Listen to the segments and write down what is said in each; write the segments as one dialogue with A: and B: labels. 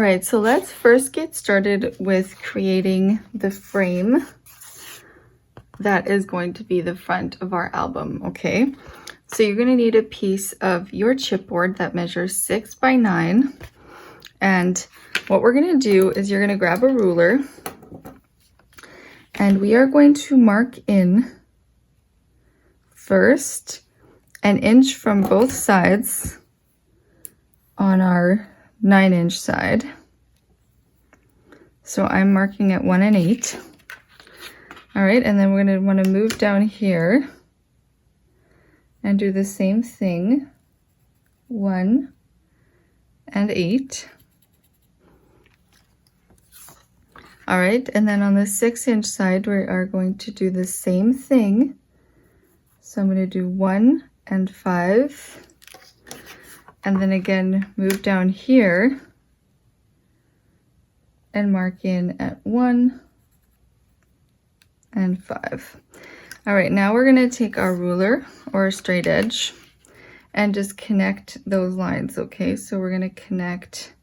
A: right, so let's first get started with creating the frame that is going to be the front of our album, okay? So you're going to need a piece of your chipboard that measures 6 by 9. And what we're going to do is you're going to grab a ruler and we are going to mark in first an inch from both sides on our 9-inch side. So I'm marking at 1 1/8. All right, and then we're going to want to move down here and do the same thing, 1 1/8. All right, and then on the 6-inch side, we are going to do the same thing. So I'm going to do 1 5, and then again, move down here and mark in at 1 5. All right, now we're going to take our ruler or a straight edge and just connect those lines, okay? So we're going to connect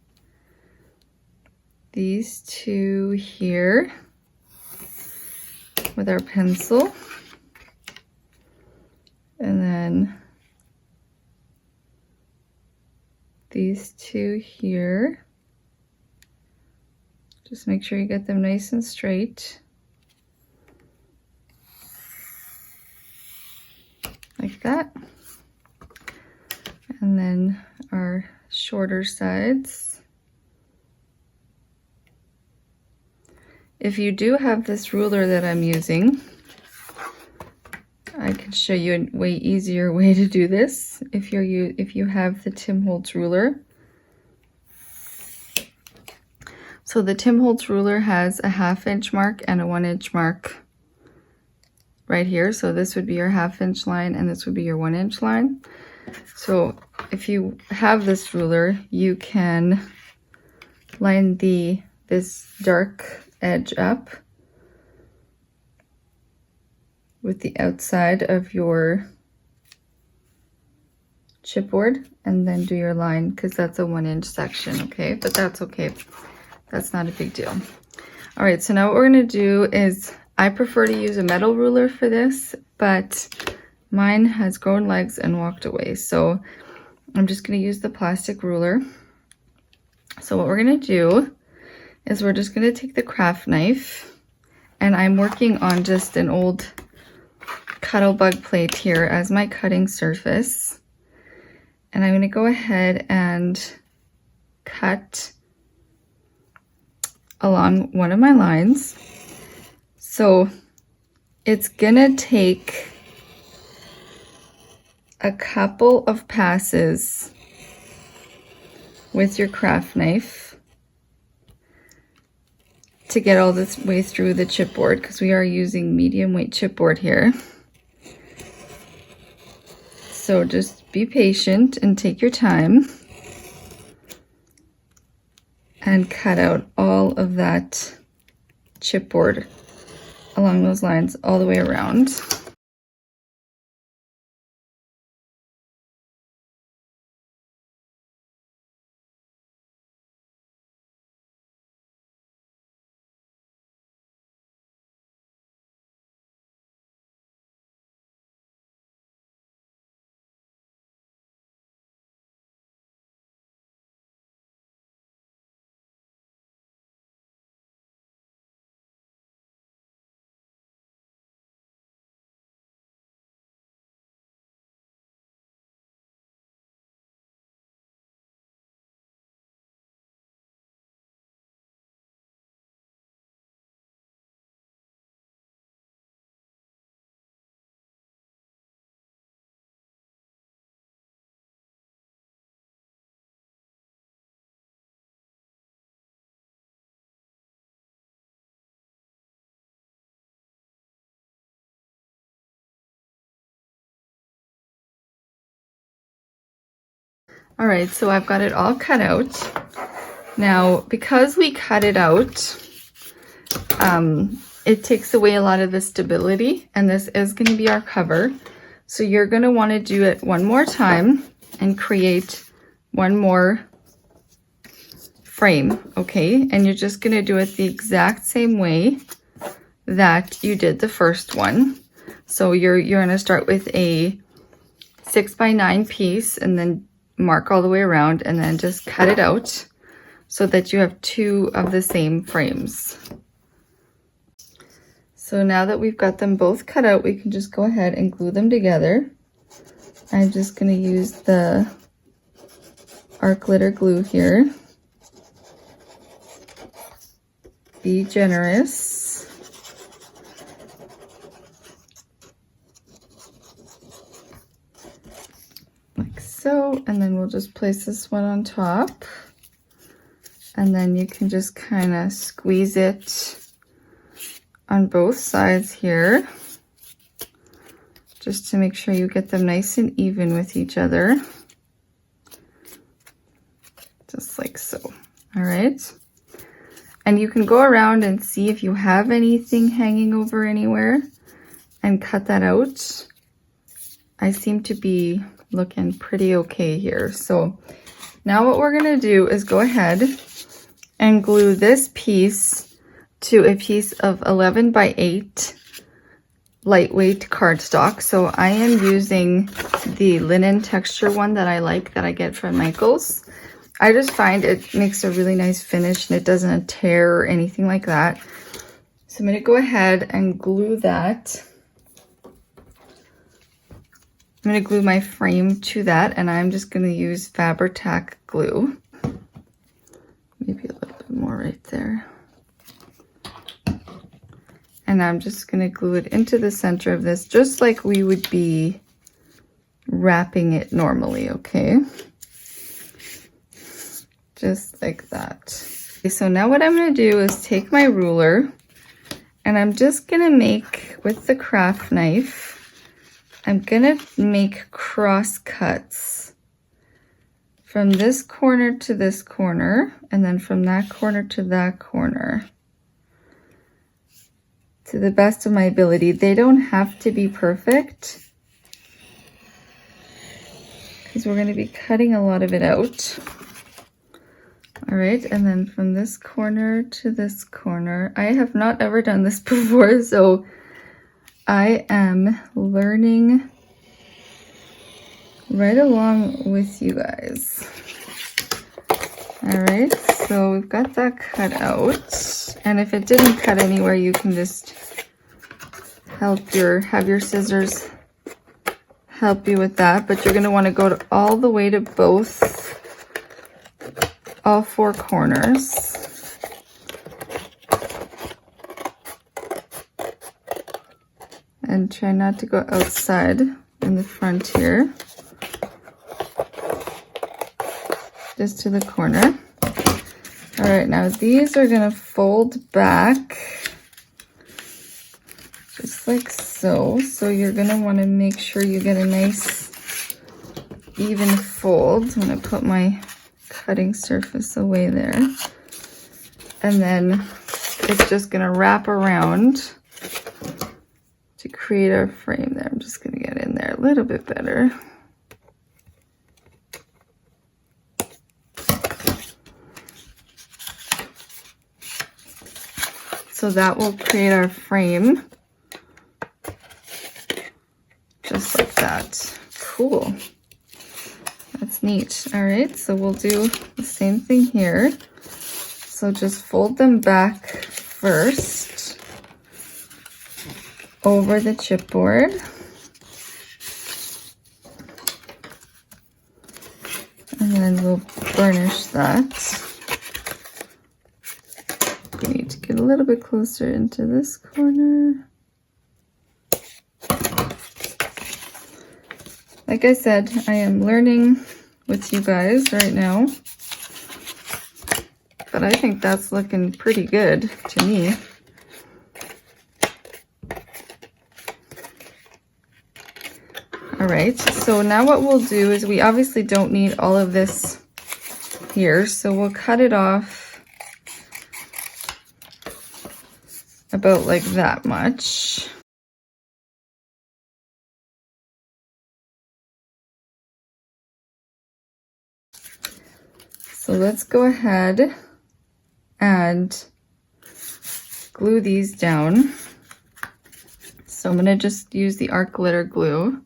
A: these two here with our pencil, and then these two here. Just make sure you get them nice and straight, like that. And then our shorter sides. If you do have this ruler that I'm using, I can show you a way easier way to do this. If you have the Tim Holtz ruler. So the Tim Holtz ruler has a 1/2 inch mark and a 1 inch mark right here. So this would be your 1/2 inch line and this would be your 1 inch line. So if you have this ruler, you can line this dark edge up with the outside of your chipboard and then do your line, because that's a 1 inch section, okay? But that's okay. That's not a big deal. All right, so now what we're going to do is, I prefer to use a metal ruler for this, but mine has grown legs and walked away. So I'm just going to use the plastic ruler. So what we're going to do is we're just going to take the craft knife, and I'm working on just an old Cuttlebug plate here as my cutting surface. And I'm going to go ahead and cut along one of my lines. So it's gonna take a couple of passes with your craft knife to get all this way through the chipboard, because we are using medium weight chipboard here. So just be patient and take your time and cut out all of that chipboard along those lines all the way around. All right, so I've got it all cut out. Now, because we cut it out, it takes away a lot of the stability, and this is going to be our cover. So you're going to want to do it one more time and create one more frame, okay? And you're just gonna do it the exact same way that you did the first one. So you're gonna start with a 6x9 piece and then mark all the way around and then just cut it out so that you have two of the same frames. So now that we've got them both cut out, we can just go ahead and glue them together. I'm just gonna use the art glitter glue here. Be generous. Like so, and then we'll just place this one on top. And then you can just kind of squeeze it on both sides here, just to make sure you get them nice and even with each other. Just like so. All right. And you can go around and see if you have anything hanging over anywhere and cut that out. I seem to be looking pretty okay here. So now what we're gonna do is go ahead and glue this piece to a piece of 11x8 lightweight cardstock. So I am using the linen texture one that I like, that I get from Michaels. I just find it makes a really nice finish and it doesn't tear or anything like that. So I'm going to go ahead and glue that. I'm going to glue my frame to that, and I'm just going to use Fabri-Tac glue. Maybe a little bit more right there. And I'm just going to glue it into the center of this, just like we would be wrapping it normally, okay? Just like that. Okay, so now what I'm going to do is take my ruler, and I'm just going to make, with the craft knife, I'm going to make cross cuts from this corner to this corner, and then from that corner to that corner, to the best of my ability. They don't have to be perfect, because we're going to be cutting a lot of it out. All right, and then from this corner to this corner. I have not ever done this before, so I am learning right along with you guys. All right, so we've got that cut out. And if it didn't cut anywhere, you can just have your scissors help you with that. But you're gonna wanna go all the way to all four corners. And try not to go outside in the front here. Just to the corner. All right, now these are gonna fold back just like so. So you're gonna wanna make sure you get a nice even fold. I'm gonna put my cutting surface away there. And then it's just gonna wrap around to create our frame there. I'm just gonna get in there a little bit better. So that will create our frame just like that. Cool. That's neat. All right, so we'll do the same thing here. So just fold them back first over the chipboard. And then we'll burnish that. We need to get a little bit closer into this corner. Like I said, I am learning with you guys right now, but I think that's looking pretty good to me. All right, so now what we'll do is we obviously don't need all of this here, so we'll cut it off about like that much. So let's go ahead and glue these down. So I'm gonna just use the art glitter glue.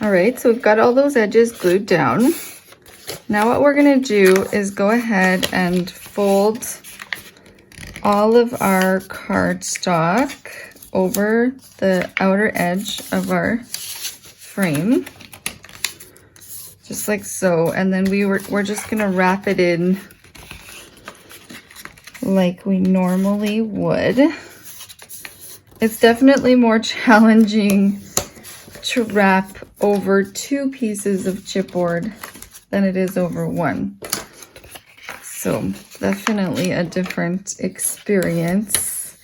A: All right, so we've got all those edges glued down. Now what we're gonna do is go ahead and fold all of our cardstock over the outer edge of our frame, just like so. And then we're just gonna wrap it in like we normally would. It's definitely more challenging to wrap over 2 pieces of chipboard than it is over 1. So definitely a different experience.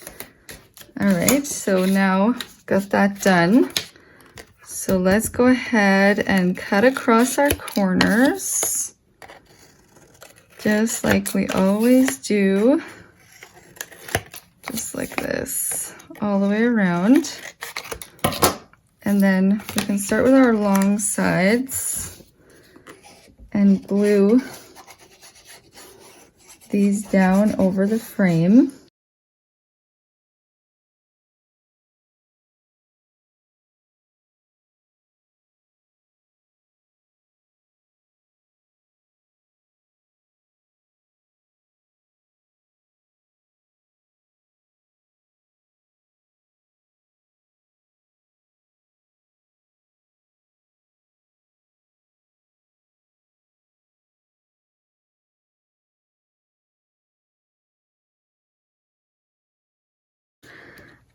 A: All right, so now got that done. So let's go ahead and cut across our corners, just like we always do. Just like this, all the way around. And then we can start with our long sides and glue these down over the frame.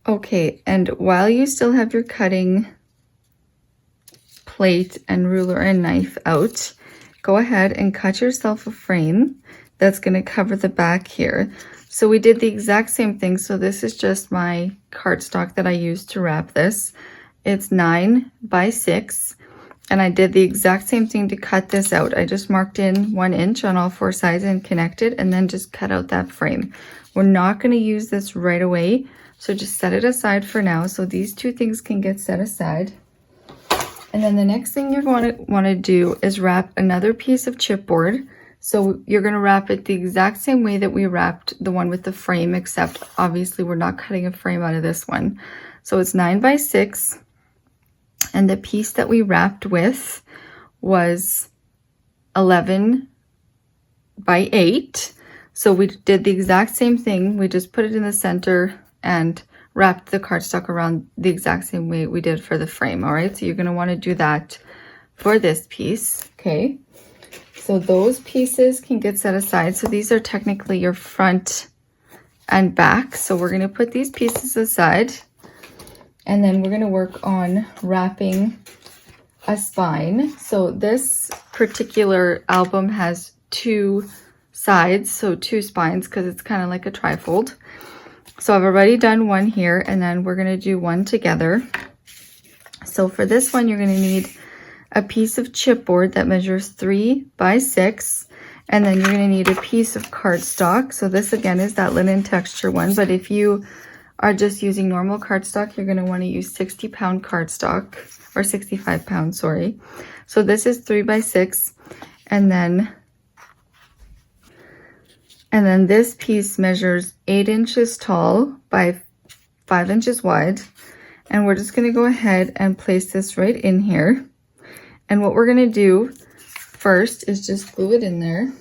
A: Okay, and while you still have your cutting plate and ruler and knife out, go ahead and cut yourself a frame that's going to cover the back here. So we did the exact same thing. So this is just my cardstock that I used to wrap this. It's 9 by 6, and I did the exact same thing to cut this out. I just marked in 1 inch on all 4 sides and connected, and then just cut out that frame. We're not going to use this right away, so just set it aside for now. So these 2 things can get set aside. And then the next thing you're going to want to do is wrap another piece of chipboard. So you're going to wrap it the exact same way that we wrapped the one with the frame, except obviously we're not cutting a frame out of this one. So it's 9 by 6. And the piece that we wrapped with was 11 by 8. So we did the exact same thing. We just put it in the center and wrapped the cardstock around the exact same way we did for the frame. All right, so you're going to want to do that for this piece. Okay, so those pieces can get set aside. So these are technically your front and back. So we're going to put these pieces aside, and then we're going to work on wrapping a spine. So this particular album has 2 sides, so 2 spines, because it's kind of like a trifold. So I've already done one here, and then we're going to do one together. So for this one, you're going to need a piece of chipboard that measures 3 by 6, and then you're going to need a piece of cardstock. So this again is that linen texture one, but if you are just using normal cardstock, you're going to want to use 60-pound cardstock, or 65 pounds, sorry. So this is 3 by 6, and then this piece measures 8 inches tall by 5 inches wide. And we're just going to go ahead and place this right in here. And what we're going to do first is just glue it in there.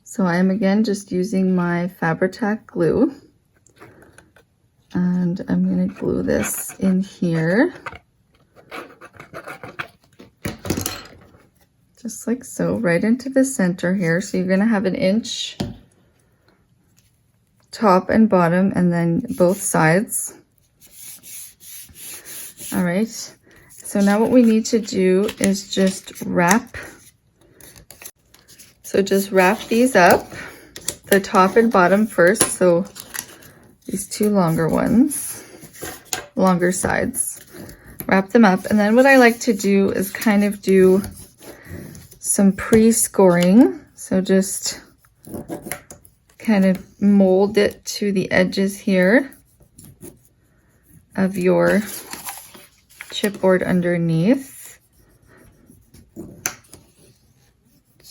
A: So I am again just using my Fabri-Tac glue. And I'm going to glue this in here. Just like so, right into the center here. So you're going to have 1 inch top and bottom, and then both sides. All right. So now what we need to do is just wrap. So just wrap these up, the top and bottom first. So these 2 longer ones, longer sides, wrap them up. And then what I like to do is kind of do some pre-scoring. So just kind of mold it to the edges here of your chipboard underneath,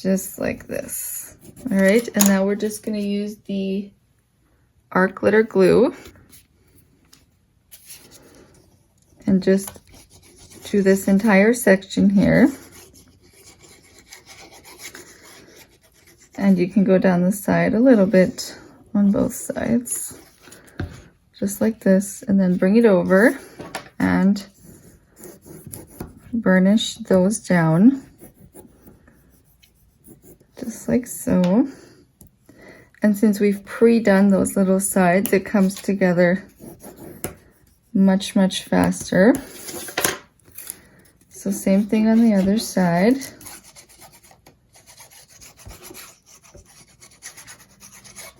A: just like this. All right, and now we're just going to use the art glitter glue and just do this entire section here. And you can go down the side a little bit on both sides, just like this, and then bring it over and burnish those down, just like so. And since we've pre-done those little sides, it comes together much faster. So same thing on the other side.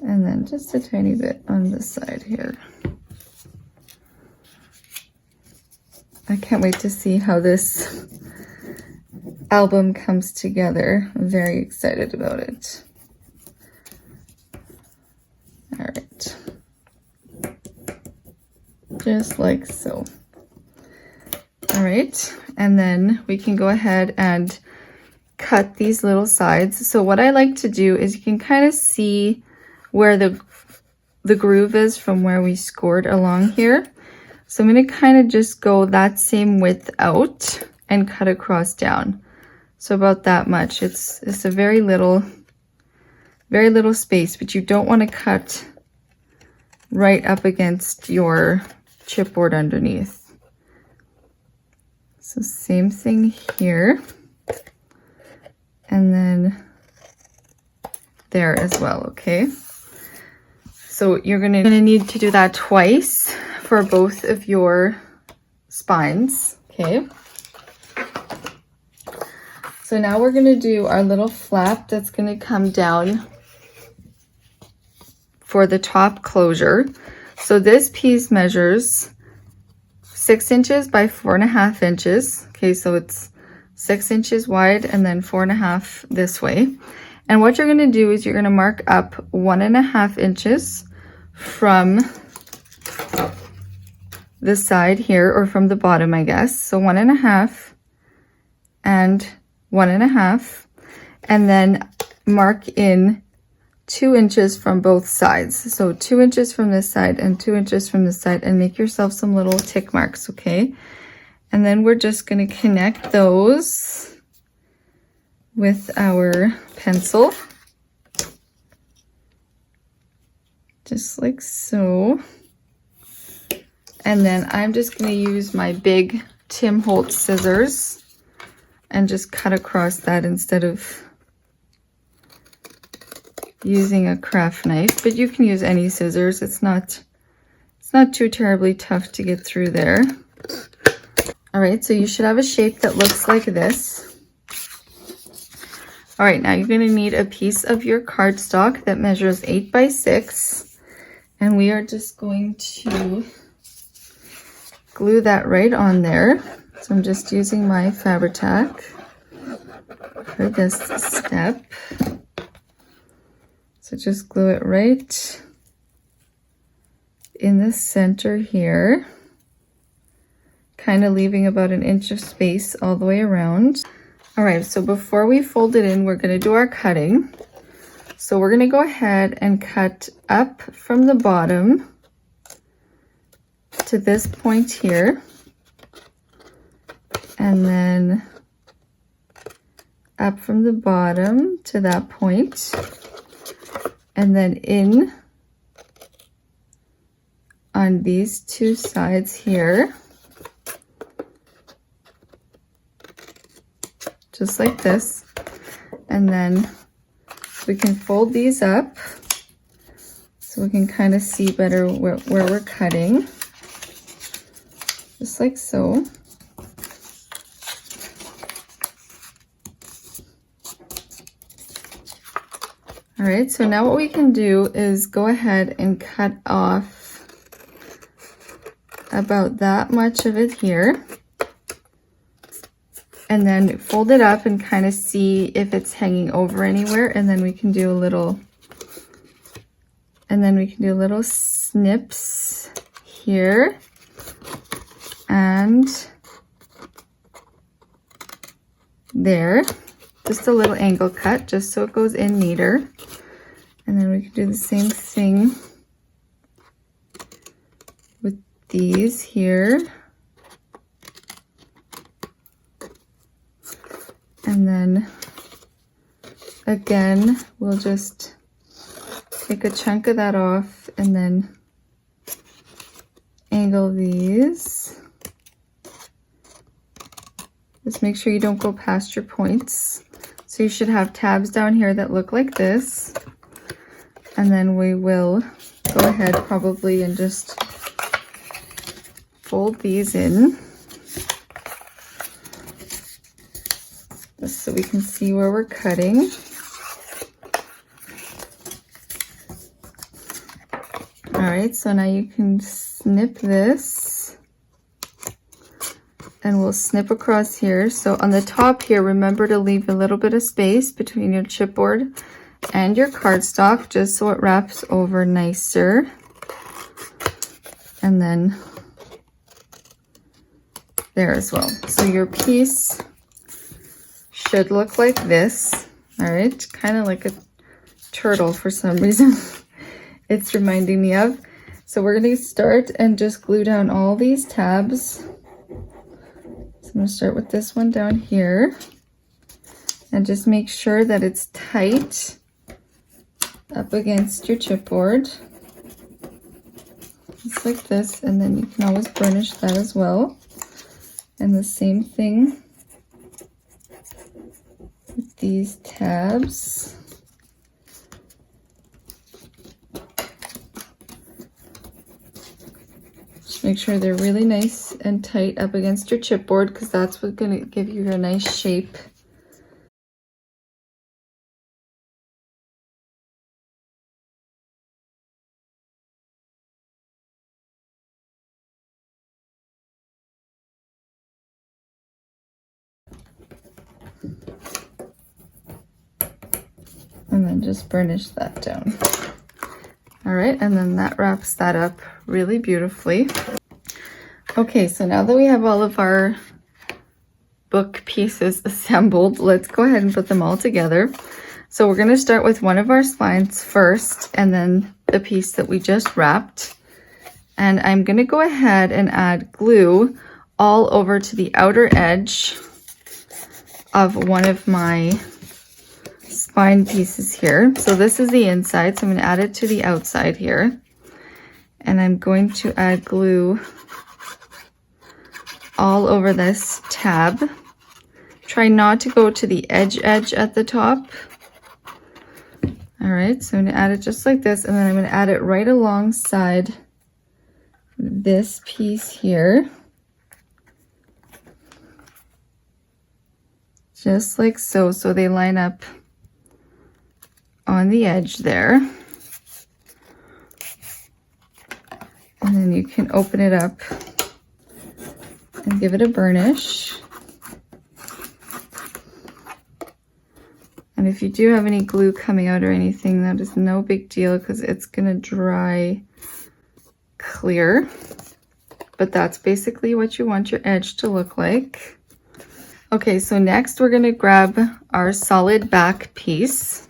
A: And then just a tiny bit on this side here. I can't wait to see how this album comes together. I'm very excited about it. All right. Just like so. All right, and then we can go ahead and cut these little sides. So what I like to do is you can kind of see where the groove is from where we scored along here. So I'm going to kind of just go that same width out and cut across down. So about that much. It's a very little space, but you don't want to cut right up against your chipboard underneath. So same thing here. And then there as well, okay? So you're gonna need to do that twice for both of your spines, okay? So now we're gonna do our little flap that's gonna come down for the top closure. So this piece measures 6 inches by 4.5 inches. Okay, so it's 6 inches wide and then 4.5 this way. And what you're gonna do is you're gonna mark up 1.5 inches from the side here, or from the bottom, I guess. So 1.5 and 1.5, and then mark in 2 inches from both sides. So 2 inches from this side and 2 inches from this side, and make yourself some little tick marks, okay? And then we're just going to connect those with our pencil, just like so. And then I'm just going to use my big Tim Holtz scissors and just cut across that instead of using a craft knife. But you can use any scissors. It's not too terribly tough to get through there. All right, so you should have a shape that looks like this. All right, now you're going to need a piece of your cardstock that measures 8 by 6, and we are just going to glue that right on there. So I'm just using my Fabri-Tac for this step. So just glue it right in the center here, kind of leaving about 1 inch of space all the way around. All right, so before we fold it in, we're going to do our cutting. So we're going to go ahead and cut up from the bottom to this point here, and then up from the bottom to that point, and then in on these two sides here, just like this. And then we can fold these up so we can kind of see better where we're cutting, just like so. All right, so now what we can do is go ahead and cut off about that much of it here, and then fold it up and kind of see if it's hanging over anywhere, and then we can do a little, snips here and there. Just a little angle cut, just so it goes in neater. And then we can do the same thing with these here. And then again, we'll just take a chunk of that off and then angle these. Just make sure you don't go past your points. So you should have tabs down here that look like this. And then we will go ahead probably and just fold these in, just so we can see where we're cutting. All right, so now you can snip this, and we'll snip across here. So on the top here, remember to leave a little bit of space between your chipboard and your cardstock, just so it wraps over nicer. And then there as well. So your piece should look like this. All right, kind of like a turtle for some reason. It's reminding me of. So we're going to start and just glue down all these tabs. So I'm going to start with this one down here, and just make sure that it's tight up against your chipboard, just like this. And then you can always burnish that as well. And the same thing with these tabs. Just make sure they're really nice and tight up against your chipboard, because that's what's going to give you a nice shape. And then just burnish that down. All right, and then that wraps that up really beautifully. Okay, so now that we have all of our book pieces assembled, let's go ahead and put them all together. So we're going to start with one of our spines first, and then the piece that we just wrapped. And I'm going to go ahead and add glue all over to the outer edge of one of my spine pieces here. So this is the inside, so I'm going to add it to the outside here. And I'm going to add glue all over this tab. Try not to go to the edge at the top. All right, so I'm going to add it just like this, and then I'm going to add it right alongside this piece here. Just like so, so they line up on the edge there. And then you can open it up and give it a burnish. And if you do have any glue coming out or anything, that is no big deal, because it's going to dry clear. But that's basically what you want your edge to look like. Okay, so next we're going to grab our solid back piece.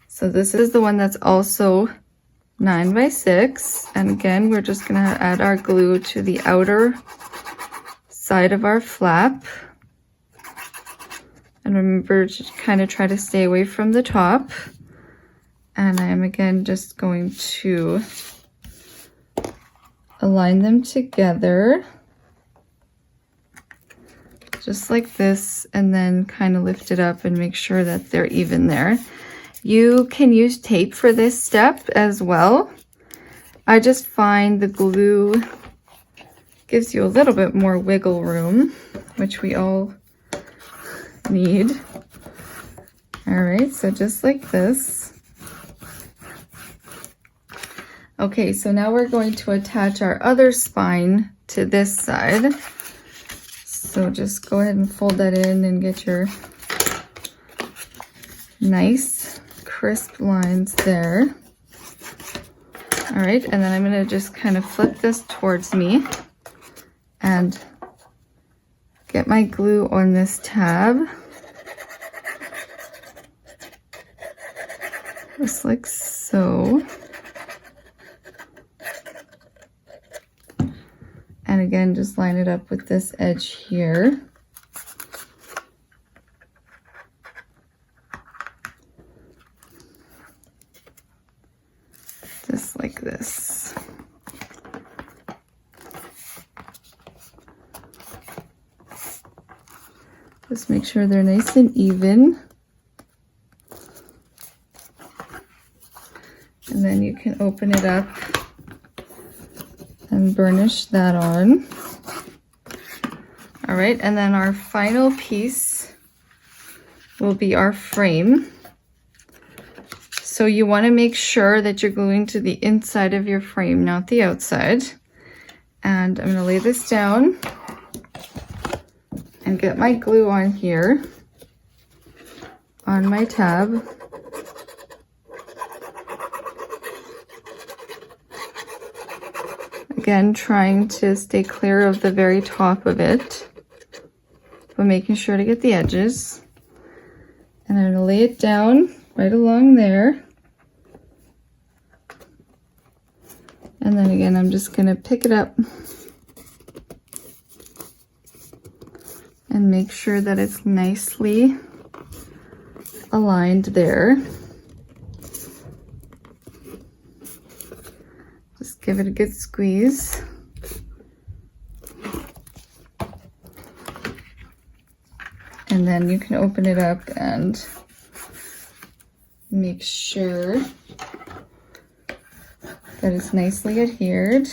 A: So this is the one that's also 9 by 6. And again, we're just going to add our glue to the outer side of our flap. And remember to kind of try to stay away from the top. And I'm again just going to align them together just like this, and then kind of lift it up and make sure that they're even there. You can use tape for this step as well. I just find the glue gives you a little bit more wiggle room, which we all need. All right, so just like this. Okay, so now we're going to attach our other spine to this side. So just go ahead and fold that in and get your nice crisp lines there. All right, and then I'm gonna just kind of flip this towards me and get my glue on this tab. Just like so. And again, just line it up with this edge here. Just like this. Just make sure they're nice and even. And then you can open it up and burnish that on. All right, and then our final piece will be our frame. So you want to make sure that you're gluing to the inside of your frame, not the outside. And I'm going to lay this down and get my glue on here on my tab. Again, trying to stay clear of the very top of it, but making sure to get the edges. And I'm going to lay it down right along there. And then again, I'm just going to pick it up and make sure that it's nicely aligned there. Just give it a good squeeze. And then you can open it up and make sure that it's nicely adhered,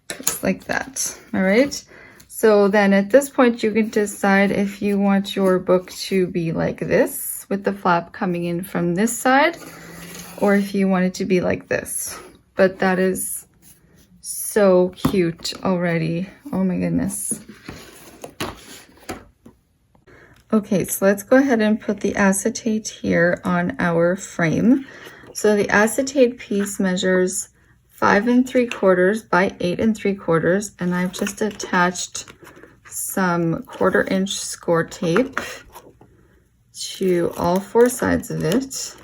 A: just like that. All right. So then at this point, you can decide if you want your book to be like this with the flap coming in from this side, or if you want it to be like this. But that is so cute already. Oh my goodness. Okay, so let's go ahead and put the acetate here on our frame. So the acetate piece measures 5 3/4 by 8 3/4, and I've just attached some 1/4 inch score tape to all 4 sides of it.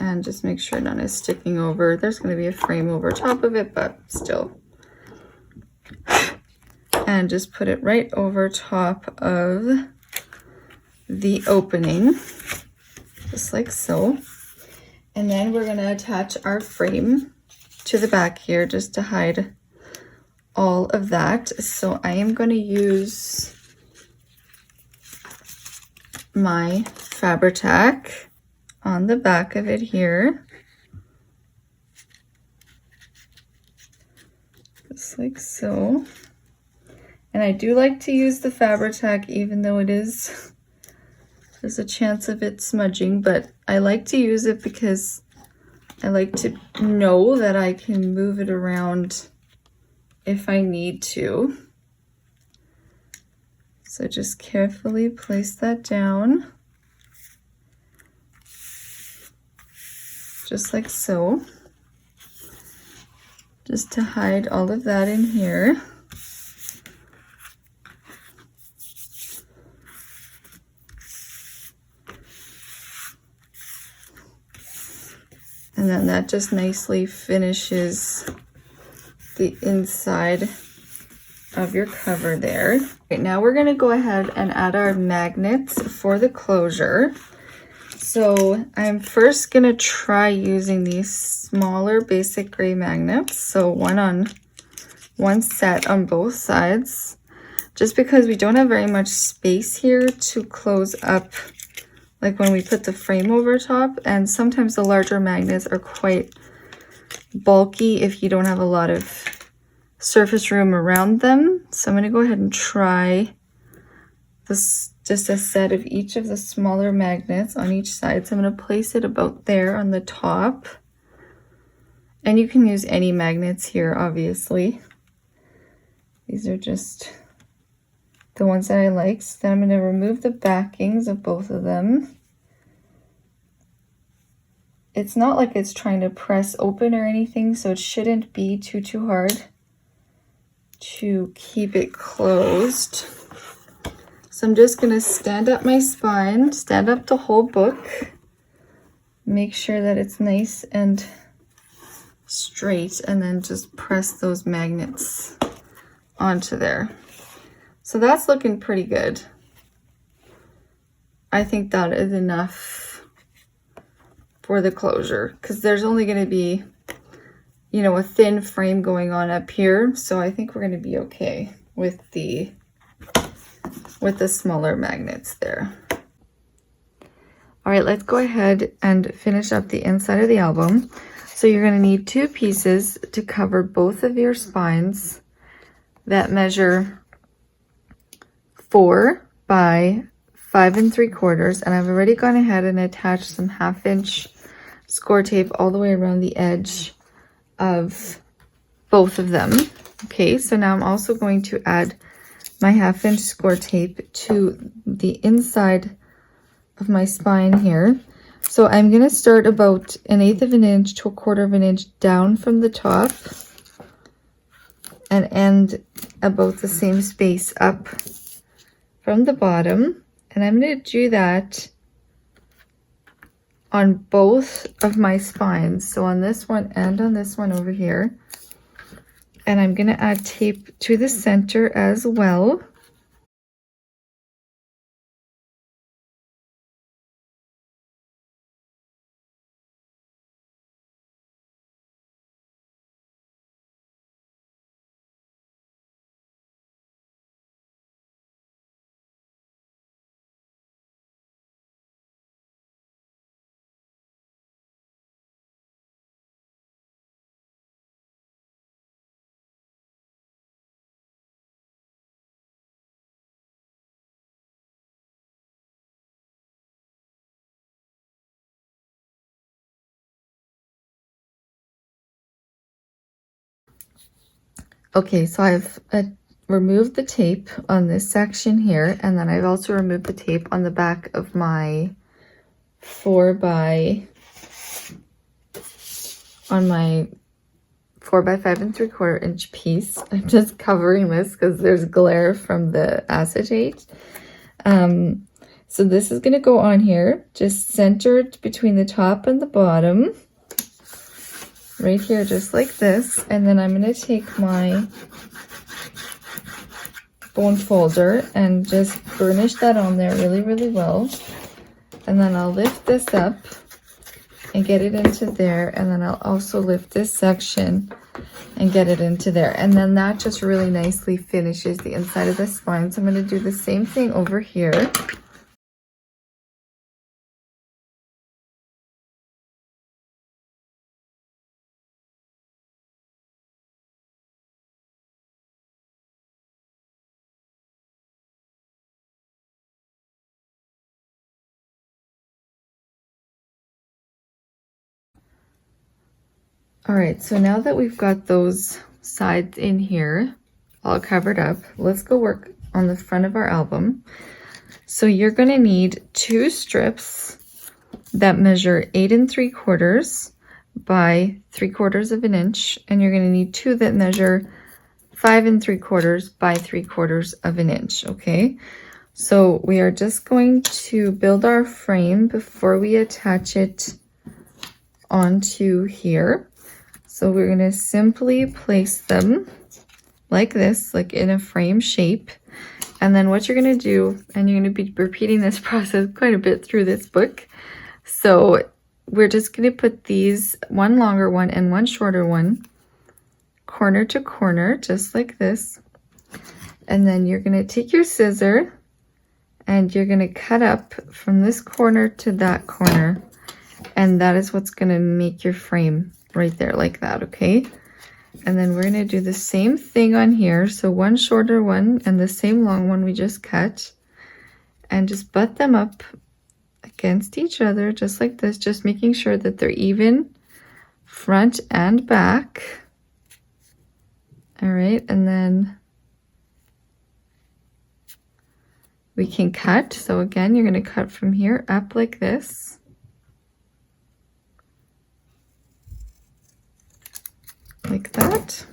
A: And just make sure none is sticking over. There's going to be a frame over top of it, but still. And just put it right over top of the opening, just like so. And then we're going to attach our frame to the back here just to hide all of that. So I am going to use my Fabri-Tac on the back of it here, just like so. And I do like to use the Fabri-Tac even though there's a chance of it smudging, but I like to use it because I like to know that I can move it around if I need to. So just carefully place that down, just like so, just to hide all of that in here. And then that just nicely finishes the inside of your cover there. Right, now we're going to go ahead and add our magnets for the closure. So I'm first gonna try using these smaller basic gray magnets. So one set on both sides, just because we don't have very much space here to close up, like when we put the frame over top. And sometimes the larger magnets are quite bulky if you don't have a lot of surface room around them. So I'm gonna go ahead and try this, just a set of each of the smaller magnets on each side. So I'm going to place it about there on the top. And you can use any magnets here, obviously. These are just the ones that I like. So then I'm going to remove the backings of both of them. It's not like it's trying to press open or anything, so it shouldn't be too hard to keep it closed. So I'm just going to stand up my spine, stand up the whole book, make sure that it's nice and straight, and then just press those magnets onto there. So that's looking pretty good. I think that is enough for the closure, because there's only going to be, you know, a thin frame going on up here. So I think we're going to be okay with the smaller magnets there. All right, let's go ahead and finish up the inside of the album. So you're going to need 2 pieces to cover both of your spines that measure 4 by 5 3/4, and I've already gone ahead and attached some 1/2 inch score tape all the way around the edge of both of them. Okay, so now I'm also going to add my 1/2 inch score tape to the inside of my spine here. So I'm going to start about 1/8 of an inch to 1/4 of an inch down from the top and end about the same space up from the bottom. And I'm going to do that on both of my spines, so on this one and on this one over here. And I'm going to add tape to the center as well. Okay, so I've removed the tape on this section here, and then I've also removed the tape on the back of my 4 by 5 3/4 inch piece. I'm just covering this because there's glare from the acetate. So this is going to go on here, just centered between the top and the bottom. Right here, just like this. And then I'm going to take my bone folder and just burnish that on there really well. And then I'll lift this up and get it into there. And then I'll also lift this section and get it into there. And then that just really nicely finishes the inside of the spine. So I'm going to do the same thing over here. All right, so now that we've got those sides in here all covered up, let's go work on the front of our album. So you're going to need 2 strips that measure 8 3/4 by 3/4 of an inch, and you're going to need 2 that measure 5 3/4 by 3/4 of an inch. Okay, so we are just going to build our frame before we attach it onto here. So we're going to simply place them like this, like in a frame shape. And then what you're going to do, and you're going to be repeating this process quite a bit through this book, So we're just going to put these, one longer one and one shorter one, corner to corner, just like this. And then you're going to take your scissor and you're going to cut up from this corner to that corner. And that is what's going to make your frame right there, like that, okay? And then we're going to do the same thing on here. So one shorter one and the same long one we just cut. And just butt them up against each other, just like this, just making sure that they're even front and back. All right, and then we can cut. So again, you're going to cut from here up like this. Like that.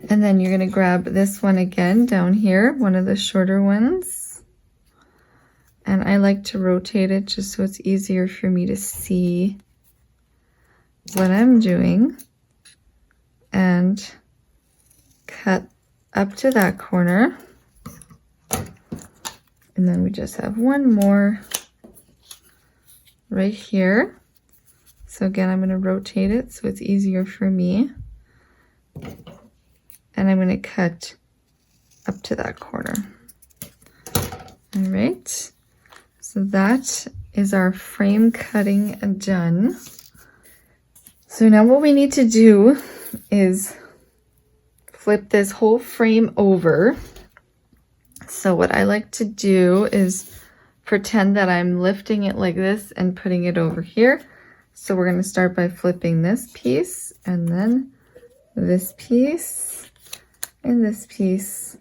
A: And then you're going to grab this one again down here, one of the shorter ones. And I like to rotate it just so it's easier for me to see what I'm doing. And cut up to that corner. And then we just have one more right here. So again, I'm going to rotate it so it's easier for me. And I'm going to cut up to that corner. All right. So that is our frame cutting done. So now what we need to do is flip this whole frame over. So what I like to do is pretend that I'm lifting it like this and putting it over here. So we're going to start by flipping this piece and then this piece and this piece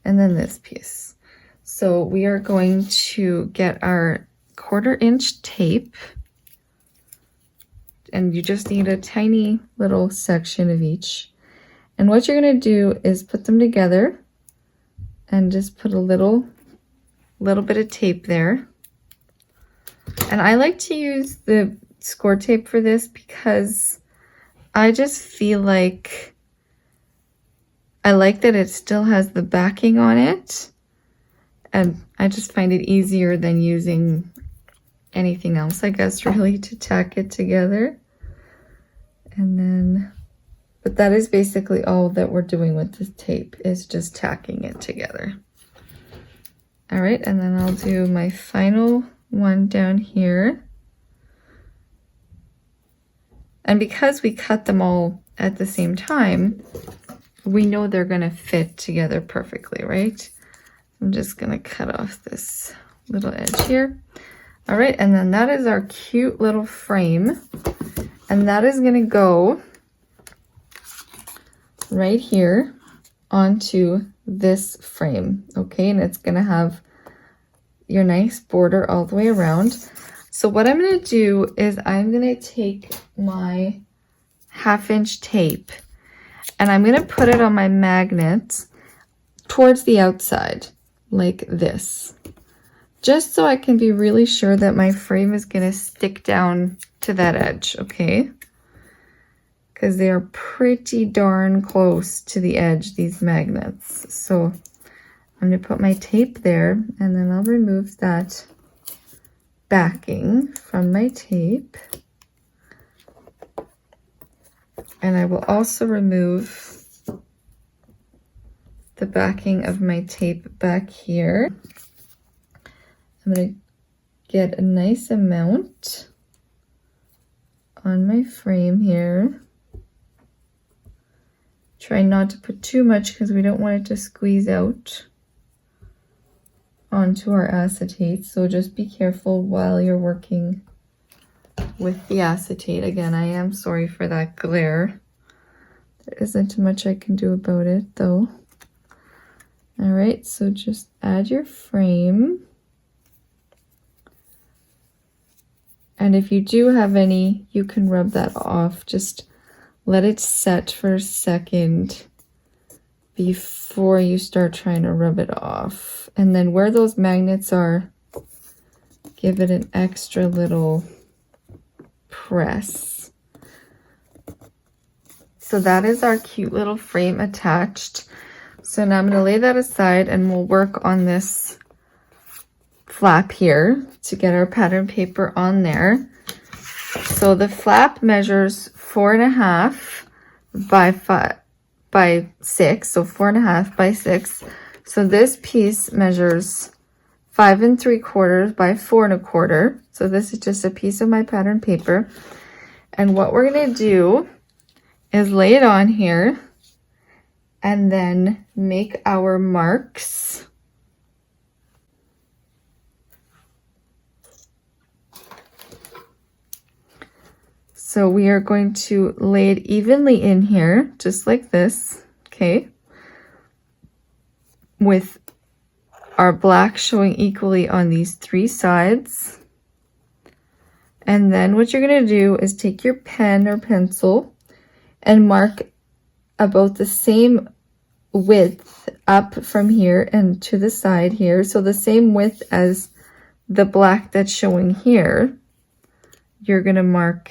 A: and then this piece. So we are going to get our 1/4 inch tape, and you just need a tiny little section of each. And what you're going to do is put them together and just put a little bit of tape there. And I like to use the score tape for this because I just feel like I like that it still has the backing on it, and I just find it easier than using anything else, I guess, really, to tack it together. And then, but that is basically all that we're doing with this tape, is just tacking it together. All right, and then I'll do my final one down here. And because we cut them all at the same time, we know they're going to fit together perfectly, right? I'm just going to cut off this little edge here. All right, and then that is our cute little frame. And that is going to go right here onto this frame, okay? And it's going to have your nice border all the way around. So what I'm going to do is I'm going to take my 1/2 inch tape and I'm going to put it on my magnet towards the outside like this, just so I can be really sure that my frame is going to stick down to that edge, okay? Because they are pretty darn close to the edge, these magnets. So I'm going to put my tape there, and then I'll remove that backing from my tape. And I will also remove the backing of my tape back here. I'm going to get a nice amount on my frame here. Try not to put too much because we don't want it to squeeze out onto our acetate. So just be careful while you're working with the acetate. Again, I am sorry for that glare. There isn't much I can do about it though. All right, so just add your frame. And if you do have any, you can rub that off. Just let it set for a second before you start trying to rub it off. And then where those magnets are, give it an extra little press. So that is our cute little frame attached. So now I'm going to lay that aside and we'll work on this flap here to get our pattern paper on there. So the flap measures 4.5 by 6, so 4.5 by 6. So this piece measures 5 3/4 by 4 1/4. So this is just a piece of my pattern paper. And what we're going to do is lay it on here and then make our marks. So we are going to lay it evenly in here, just like this, okay? With our black showing equally on these 3 sides. And then what you're going to do is take your pen or pencil and mark about the same width up from here and to the side here. So the same width as the black that's showing here, you're going to mark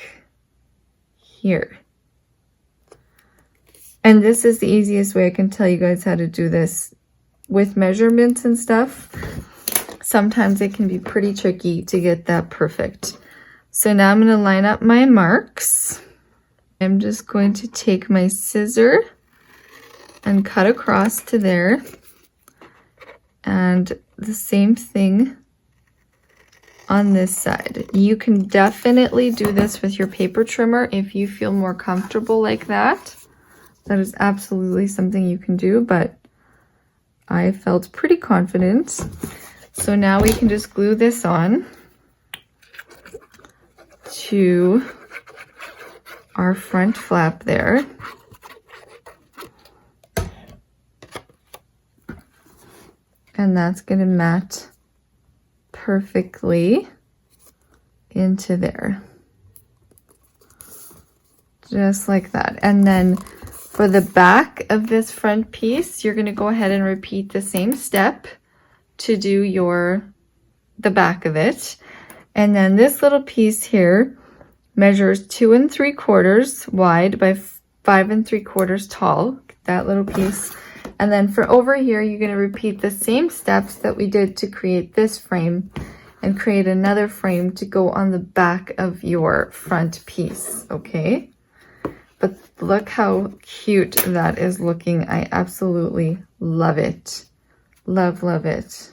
A: here. And this is the easiest way I can tell you guys how to do this with measurements and stuff. Sometimes it can be pretty tricky to get that perfect. So now I'm going to line up my marks. I'm just going to take my scissor and cut across to there. And the same thing on this side. You can definitely do this with your paper trimmer if you feel more comfortable like that. That is absolutely something you can do, but I felt pretty confident. So now we can just glue this on to our front flap there. And that's going to mat perfectly into there. Just like that. And then for the back of this front piece, you're going to go ahead and repeat the same step to do the back of it. And then this little piece here measures 2 3/4 wide by 5 3/4 tall, that little piece. And then for over here, you're going to repeat the same steps that we did to create this frame and create another frame to go on the back of your front piece, okay? But look how cute that is looking. I absolutely love it. Love, love it.